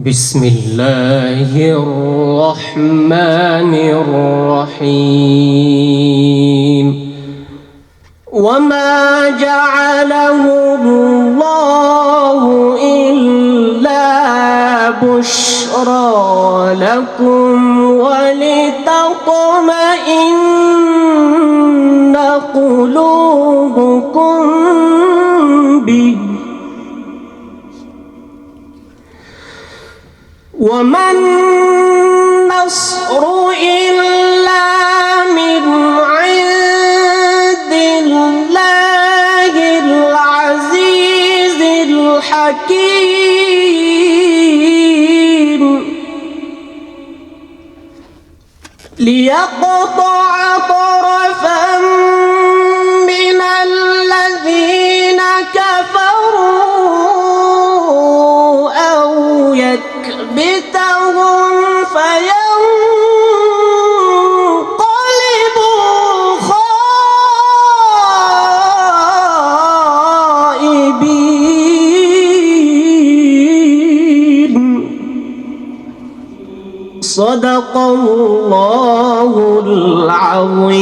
بسم الله الرحمن الرحيم وما جعله الله إلا بشرى لكم ولتطمئن قلوبكم به وما النصر إلا من عند الله العزيز الحكيم ليقطع طرفا من الذين كفروا أو يكبتهم فينقلبوا خائبين. صدق الله العظيم.